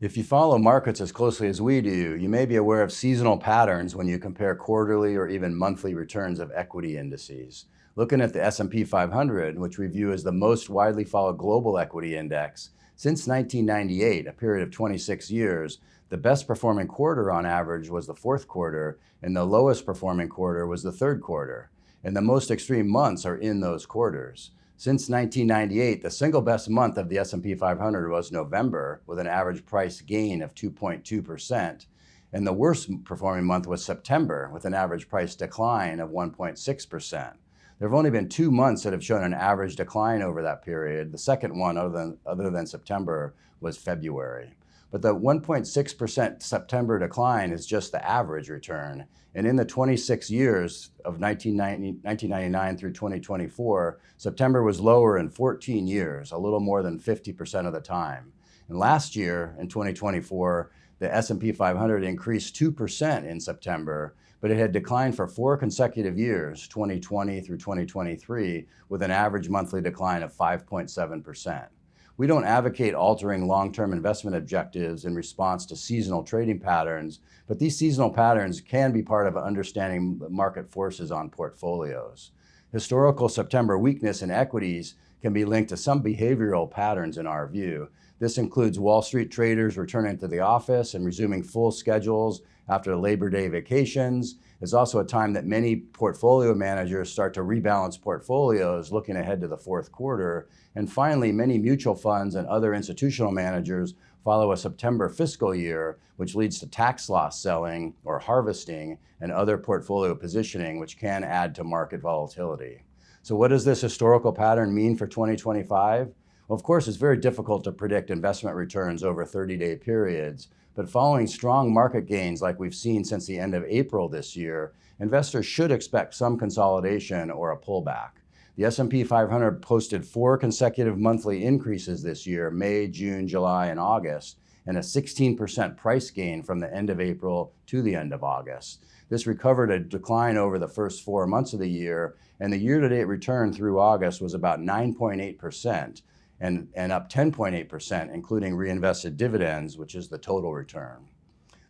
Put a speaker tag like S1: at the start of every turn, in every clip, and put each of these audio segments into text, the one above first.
S1: If you follow markets as closely as we do, you may be aware of seasonal patterns when you compare quarterly or even monthly returns of equity indices. Looking at the S&P 500, which we view as the most widely followed global equity index, since 1998, a period of 26 years, the best performing quarter on average was the fourth quarter, and the lowest performing quarter was the third quarter. And the most extreme months are in those quarters. Since 1998, the single best month of the S&P 500 was November, with an average price gain of 2.2%. And the worst performing month was September, with an average price decline of 1.6%. There have only been 2 months that have shown an average decline over that period. The second one, other than September, was February. But the 1.6% September decline is just the average return. And in the 26 years of 1999 through 2024, September was lower in 14 years, a little more than 50% of the time. And last year, in 2024, the S&P 500 increased 2% in September, but it had declined for 4 consecutive years, 2020 through 2023, with an average monthly decline of 5.7%. We don't advocate altering long-term investment objectives in response to seasonal trading patterns, but these seasonal patterns can be part of understanding market forces on portfolios. Historical September weakness in equities can be linked to some behavioral patterns in our view. This includes Wall Street traders returning to the office and resuming full schedules after Labor Day vacations. It's also a time that many portfolio managers start to rebalance portfolios looking ahead to the fourth quarter. And finally, many mutual funds and other institutional managers follow a September fiscal year, which leads to tax loss selling or harvesting and other portfolio positioning, which can add to market volatility. So what does this historical pattern mean for 2025? Well, of course, it's very difficult to predict investment returns over 30-day periods, but following strong market gains like we've seen since the end of April this year, investors should expect some consolidation or a pullback. The S&P 500 posted 4 consecutive monthly increases this year, May, June, July, and August, and a 16% price gain from the end of April to the end of August. This recovered a decline over the first 4 months of the year, and the year-to-date return through August was about 9.8%. And up 10.8%, including reinvested dividends, which is the total return.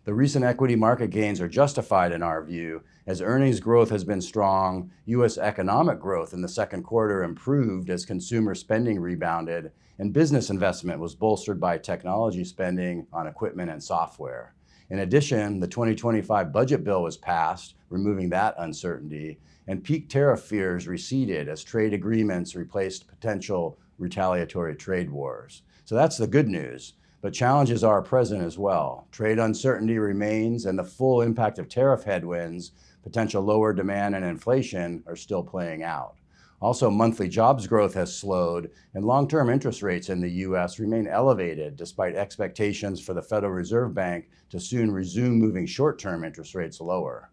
S1: The recent equity market gains are justified in our view, as earnings growth has been strong, U.S. economic growth in the second quarter improved as consumer spending rebounded, and business investment was bolstered by technology spending on equipment and software. In addition, the 2025 budget bill was passed, removing that uncertainty, and peak tariff fears receded as trade agreements replaced potential retaliatory trade wars. So that's the good news, but challenges are present as well. Trade uncertainty remains, and the full impact of tariff headwinds, potential lower demand and inflation are still playing out. Also, monthly jobs growth has slowed, and long-term interest rates in the U.S. remain elevated despite expectations for the Federal Reserve Bank to soon resume moving short-term interest rates lower.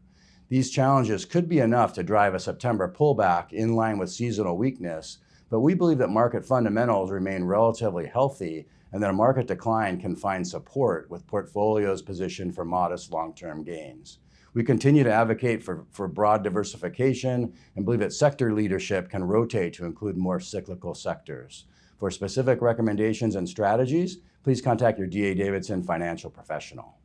S1: These challenges could be enough to drive a September pullback in line with seasonal weakness, but we believe that market fundamentals remain relatively healthy and that a market decline can find support with portfolios positioned for modest long-term gains. We continue to advocate for broad diversification and believe that sector leadership can rotate to include more cyclical sectors. For specific recommendations and strategies, please contact your D.A. Davidson financial professional.